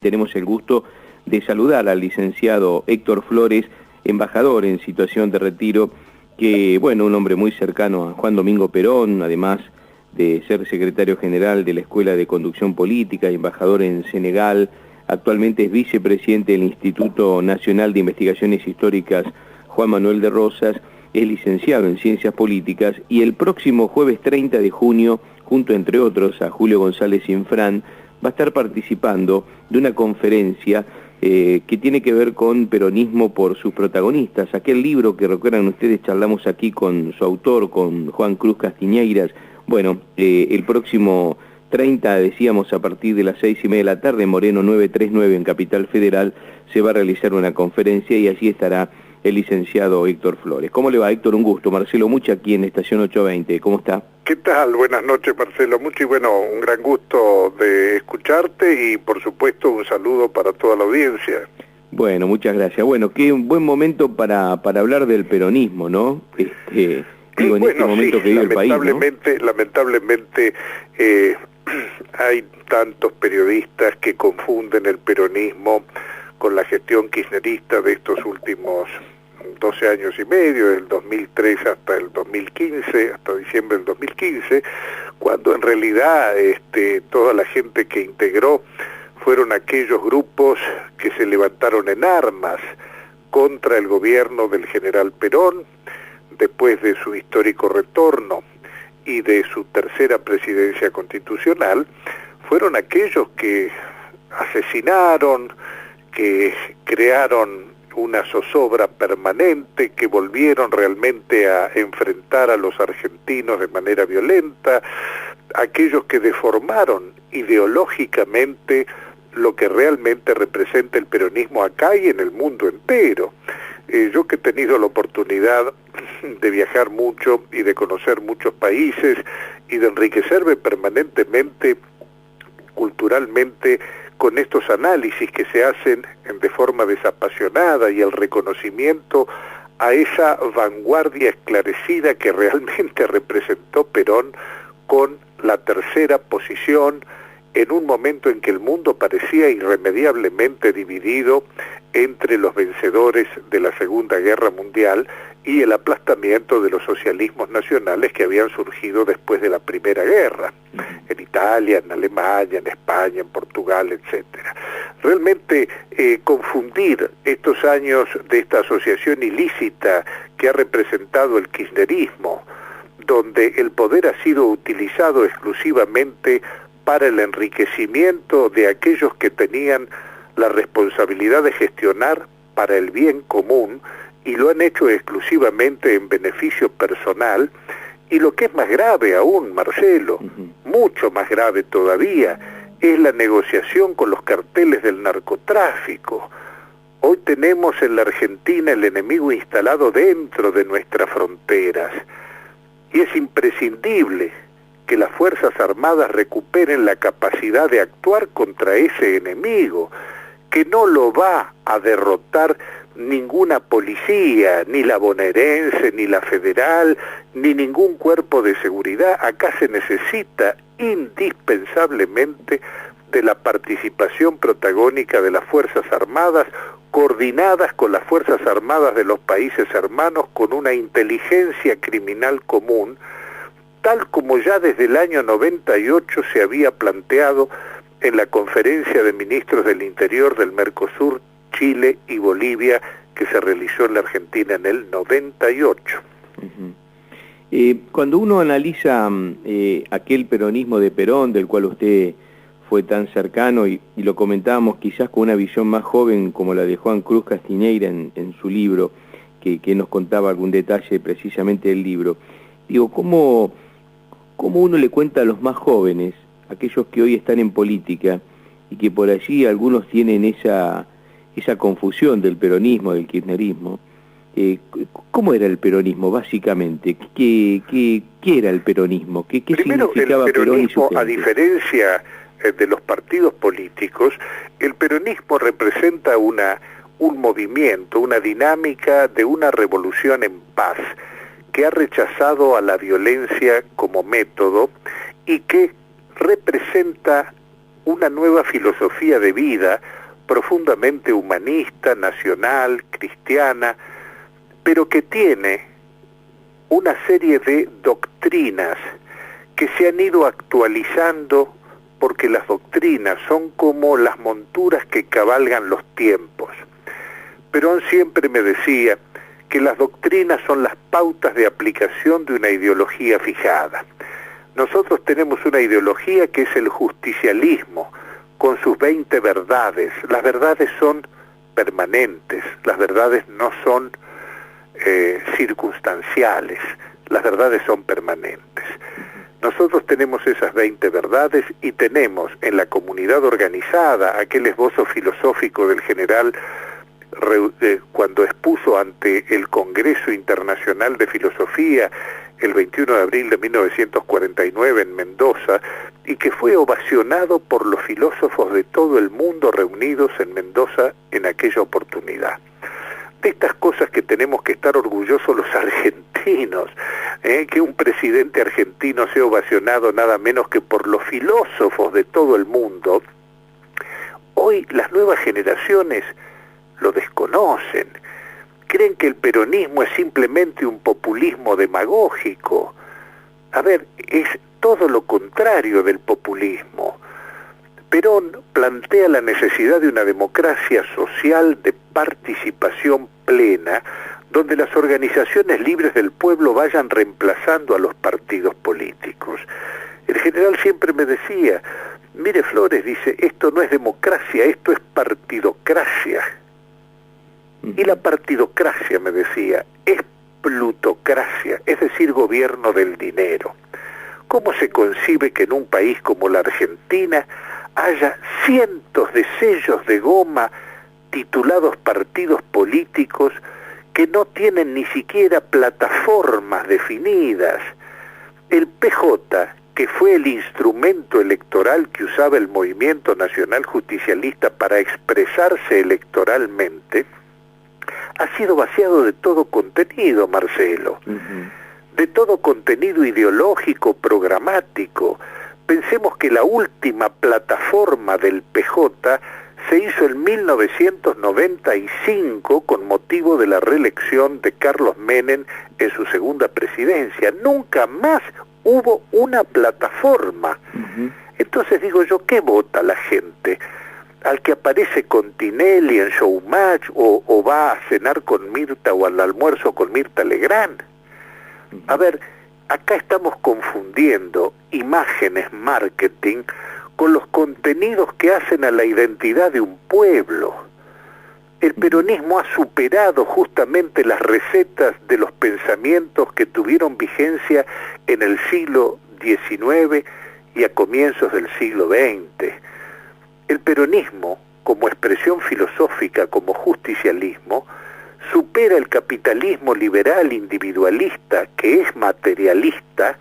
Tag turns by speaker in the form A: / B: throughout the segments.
A: Tenemos el gusto de saludar al licenciado Héctor Flores, embajador en situación de retiro, que, bueno, un hombre muy cercano a Juan Domingo Perón, además de ser secretario general de la Escuela de Conducción Política, embajador en Senegal, actualmente es vicepresidente del Instituto Nacional de Investigaciones Históricas Juan Manuel de Rosas, es licenciado en Ciencias Políticas y el próximo jueves 30 de junio, junto entre otros a Julio González Infran, va a estar participando de una conferencia que tiene que ver con peronismo por sus protagonistas. Aquel libro que recuerdan ustedes, charlamos aquí con su autor, con Juan Cruz Castiñeiras. Bueno, el próximo 30, decíamos, a partir de las 6:30 de la tarde, Moreno 939 en Capital Federal, se va a realizar una conferencia y allí estará el licenciado Héctor Flores. ¿Cómo le va, Héctor? Un gusto. Marcelo Mucha, aquí en Estación 820. ¿Cómo está?
B: ¿Qué tal? Buenas noches, Marcelo Mucha, y bueno, un gran gusto de escucharte y por supuesto un saludo para toda la audiencia.
A: Bueno, muchas gracias. Bueno, qué un buen momento para hablar del peronismo, ¿no? Digo, en este momento sí, que vive el país, ¿no?
B: Lamentablemente hay tantos periodistas que confunden el peronismo con la gestión kirchnerista de estos últimos 12 años y medio, del 2003 hasta el 2015, hasta diciembre del 2015, cuando en realidad toda la gente que integró fueron aquellos grupos que se levantaron en armas contra el gobierno del general Perón, después de su histórico retorno y de su tercera presidencia constitucional, fueron aquellos que asesinaron, que crearon una zozobra permanente, que volvieron realmente a enfrentar a los argentinos de manera violenta, aquellos que deformaron ideológicamente lo que realmente representa el peronismo acá y en el mundo entero. Yo que he tenido la oportunidad de viajar mucho y de conocer muchos países y de enriquecerme permanentemente, culturalmente, con estos análisis que se hacen de forma desapasionada y el reconocimiento a esa vanguardia esclarecida que realmente representó Perón con la tercera posición en un momento en que el mundo parecía irremediablemente dividido entre los vencedores de la Segunda Guerra Mundial y el aplastamiento de los socialismos nacionales que habían surgido después de la Primera Guerra, en Italia, en Alemania, en España, en Portugal, etcétera. Realmente confundir estos años de esta asociación ilícita que ha representado el kirchnerismo, donde el poder ha sido utilizado exclusivamente para el enriquecimiento de aquellos que tenían la responsabilidad de gestionar para el bien común y lo han hecho exclusivamente en beneficio personal, y lo que es más grave aún, Marcelo, mucho más grave todavía, es la negociación con los carteles del narcotráfico. Hoy tenemos en la Argentina el enemigo instalado dentro de nuestras fronteras y es imprescindible que las Fuerzas Armadas recuperen la capacidad de actuar contra ese enemigo, que no lo va a derrotar ninguna policía, ni la bonaerense, ni la federal, ni ningún cuerpo de seguridad. Acá se necesita indispensablemente de la participación protagónica de las Fuerzas Armadas, coordinadas con las Fuerzas Armadas de los países hermanos, con una inteligencia criminal común, tal como ya desde el año 98 se había planteado en la conferencia de ministros del Interior del Mercosur, Chile y Bolivia, que se realizó en la Argentina en el 98.
A: Cuando uno analiza aquel peronismo de Perón, del cual usted fue tan cercano, y lo comentábamos quizás con una visión más joven, como la de Juan Cruz Castiñeira en su libro, que nos contaba algún detalle precisamente del libro, digo, ¿cómo uno le cuenta a los más jóvenes, aquellos que hoy están en política, y que por allí algunos tienen esa confusión del peronismo, del kirchnerismo? ¿Cómo era el peronismo, básicamente? ¿Qué era el peronismo? ¿Qué significaba
B: el
A: Perón y su gente?
B: A diferencia de los partidos políticos, el peronismo representa un movimiento, una dinámica de una revolución en paz, que ha rechazado a la violencia como método y que representa una nueva filosofía de vida profundamente humanista, nacional, cristiana, pero que tiene una serie de doctrinas que se han ido actualizando, porque las doctrinas son como las monturas que cabalgan los tiempos. Perón siempre me decía que las doctrinas son las pautas de aplicación de una ideología fijada. Nosotros tenemos una ideología que es el justicialismo, con sus 20 verdades. Las verdades son permanentes, las verdades no son circunstanciales, las verdades son permanentes. Nosotros tenemos esas 20 verdades y tenemos en la comunidad organizada aquel esbozo filosófico del general cuando expuso ante el Congreso Internacional de Filosofía el 21 de abril de 1949 en Mendoza, y que fue ovacionado por los filósofos de todo el mundo reunidos en Mendoza en aquella oportunidad. De estas cosas que tenemos que estar orgullosos los argentinos, que un presidente argentino sea ovacionado nada menos que por los filósofos de todo el mundo. Hoy las nuevas generaciones lo desconocen, creen que el peronismo es simplemente un populismo demagógico. A ver, es todo lo contrario del populismo. Perón plantea la necesidad de una democracia social de participación plena, donde las organizaciones libres del pueblo vayan reemplazando a los partidos políticos. El general siempre me decía, mire Flores, dice, esto no es democracia, esto es partidocracia. Y la partidocracia, me decía, es plutocracia, es decir, gobierno del dinero. ¿Cómo se concibe que en un país como la Argentina haya cientos de sellos de goma titulados partidos políticos que no tienen ni siquiera plataformas definidas? El PJ, que fue el instrumento electoral que usaba el Movimiento Nacional Justicialista para expresarse electoralmente, ha sido vaciado de todo contenido, Marcelo, de todo contenido ideológico, programático. Pensemos que la última plataforma del PJ se hizo en 1995 con motivo de la reelección de Carlos Menem en su segunda presidencia. Nunca más hubo una plataforma. Entonces digo yo, ¿qué vota la gente? ¿Al que aparece con Tinelli en Showmatch o va a cenar con Mirta o al almuerzo con Mirta Legrand? A ver, acá estamos confundiendo imágenes, marketing, con los contenidos que hacen a la identidad de un pueblo. El peronismo ha superado justamente las recetas de los pensamientos que tuvieron vigencia en el siglo XIX y a comienzos del siglo XX. El peronismo, como expresión filosófica, como justicialismo, supera el capitalismo liberal individualista, que es materialista,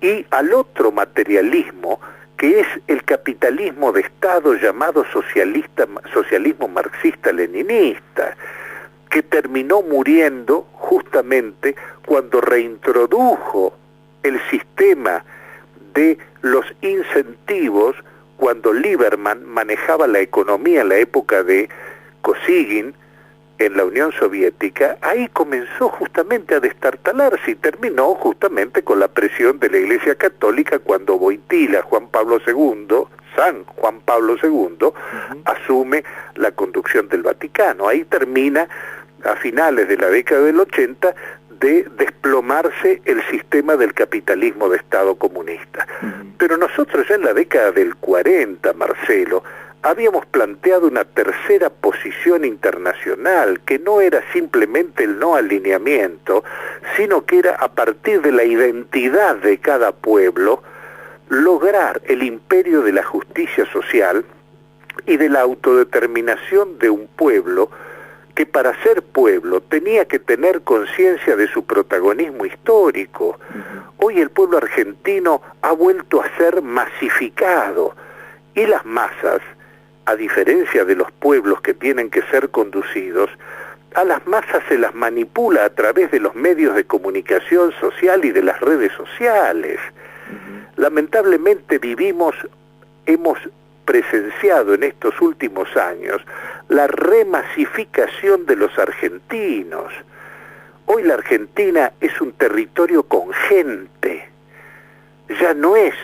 B: y al otro materialismo, que es el capitalismo de Estado llamado socialismo marxista-leninista, que terminó muriendo justamente cuando reintrodujo el sistema de los incentivos, cuando Lieberman manejaba la economía en la época de Kosygin en la Unión Soviética. Ahí comenzó justamente a destartalarse y terminó justamente con la presión de la Iglesia Católica cuando Wojtyła, San Juan Pablo II, asume la conducción del Vaticano. Ahí termina, a finales de la década del 80, de desplomarse el sistema del capitalismo de Estado comunista. Pero nosotros ya en la década del 40, Marcelo, habíamos planteado una tercera posición internacional, que no era simplemente el no alineamiento, sino que era, a partir de la identidad de cada pueblo, lograr el imperio de la justicia social y de la autodeterminación de un pueblo que para ser pueblo tenía que tener conciencia de su protagonismo histórico. Hoy el pueblo argentino ha vuelto a ser masificado, y las masas, a diferencia de los pueblos que tienen que ser conducidos, a las masas se las manipula a través de los medios de comunicación social y de las redes sociales. Lamentablemente hemos presenciado en estos últimos años la remasificación de los argentinos. Hoy la Argentina es un territorio con gente, ya no es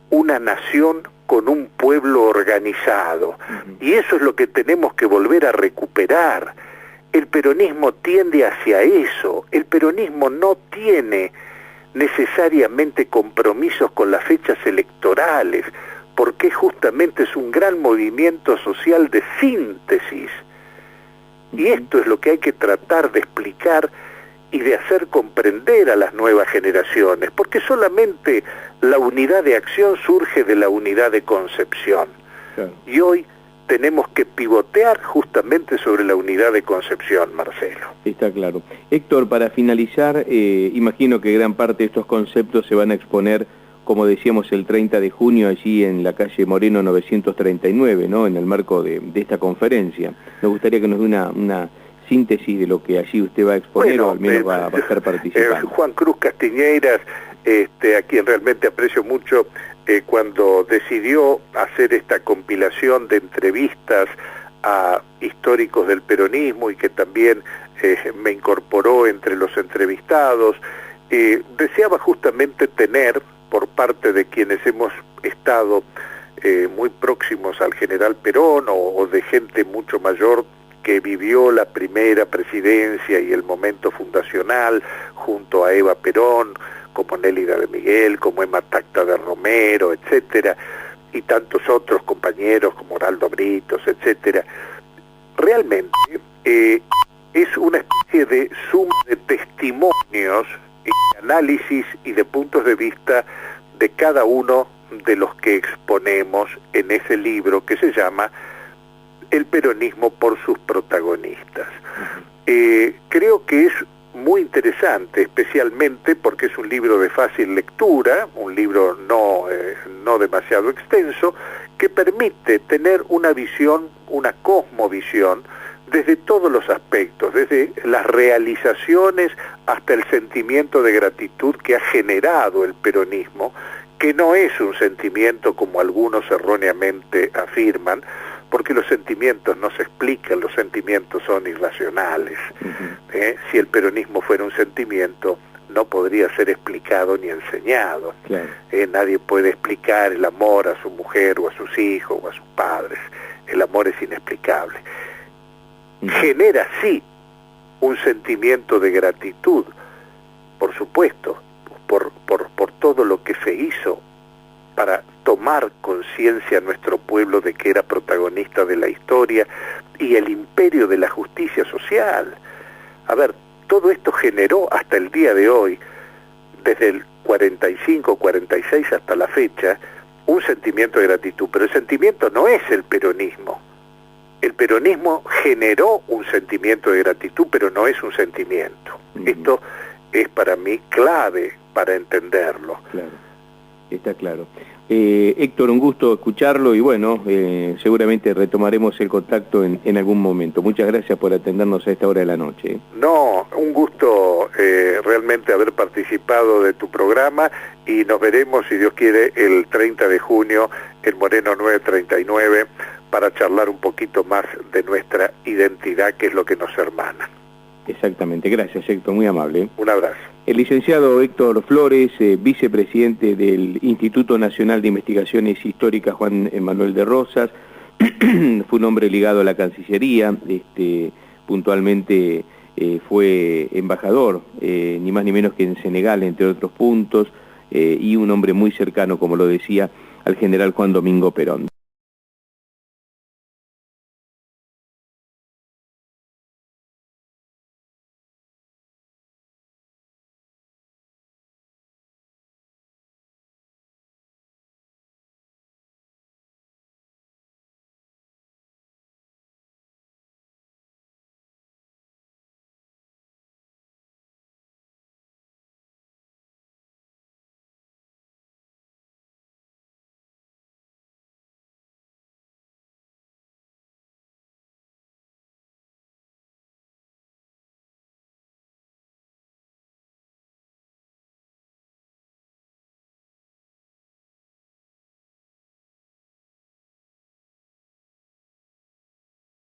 B: una nación con un pueblo organizado, y eso es lo que tenemos que volver a recuperar. El peronismo tiende hacia eso. El peronismo no tiene necesariamente compromisos con las fechas electorales, porque justamente es un gran movimiento social de síntesis. Y esto es lo que hay que tratar de explicar y de hacer comprender a las nuevas generaciones, porque solamente la unidad de acción surge de la unidad de concepción. Claro. Y hoy tenemos que pivotear justamente sobre la unidad de concepción, Marcelo.
A: Está claro. Héctor, para finalizar, imagino que gran parte de estos conceptos se van a exponer, como decíamos, el 30 de junio allí en la calle Moreno 939, ¿no?, en el marco de esta conferencia. Nos gustaría que nos dé una síntesis de lo que allí usted va a exponer, o al menos va a estar participando.
B: Juan Cruz Castiñeiras, a quien realmente aprecio mucho, cuando decidió hacer esta compilación de entrevistas a históricos del peronismo y que también me incorporó entre los entrevistados, deseaba justamente tener, por parte de quienes hemos estado muy próximos al general Perón, o de gente mucho mayor que vivió la primera presidencia y el momento fundacional junto a Eva Perón, como Nélida de Miguel, como Emma Tacta de Romero, etcétera, y tantos otros compañeros como Oraldo Britos, etcétera. Realmente es una especie de suma de testimonios y análisis y de puntos de vista de cada uno de los que exponemos en ese libro que se llama El peronismo por sus protagonistas. Creo que es muy interesante, especialmente porque es un libro de fácil lectura, un libro no demasiado extenso, que permite tener una visión, una cosmovisión, desde todos los aspectos, desde las realizaciones hasta el sentimiento de gratitud que ha generado el peronismo, que no es un sentimiento como algunos erróneamente afirman, porque los sentimientos no se explican, los sentimientos son irracionales. Si el peronismo fuera un sentimiento, no podría ser explicado ni enseñado. Claro. Nadie puede explicar el amor a su mujer o a sus hijos o a sus padres. El amor es inexplicable. Genera, sí, un sentimiento de gratitud, por supuesto, por todo lo que se hizo para tomar conciencia a nuestro pueblo de que era protagonista de la historia y el imperio de la justicia social. A ver, todo esto generó hasta el día de hoy, desde el 45, 46 hasta la fecha, un sentimiento de gratitud, pero el sentimiento no es el peronismo. El peronismo generó un sentimiento de gratitud, pero no es un sentimiento. Esto es para mí clave para entenderlo.
A: Claro, está claro. Héctor, un gusto escucharlo y bueno, seguramente retomaremos el contacto en algún momento. Muchas gracias por atendernos a esta hora de la noche.
B: No, un gusto realmente haber participado de tu programa y nos veremos, si Dios quiere, el 30 de junio en Moreno 939 para charlar un poquito más de nuestra identidad, que es lo que nos hermana.
A: Exactamente, gracias Héctor, muy amable.
B: Un abrazo.
A: El licenciado Héctor Flores, vicepresidente del Instituto Nacional de Investigaciones Históricas Juan Emanuel de Rosas, fue un hombre ligado a la Cancillería, puntualmente fue embajador, ni más ni menos que en Senegal, entre otros puntos, y un hombre muy cercano, como lo decía, al general Juan Domingo Perón.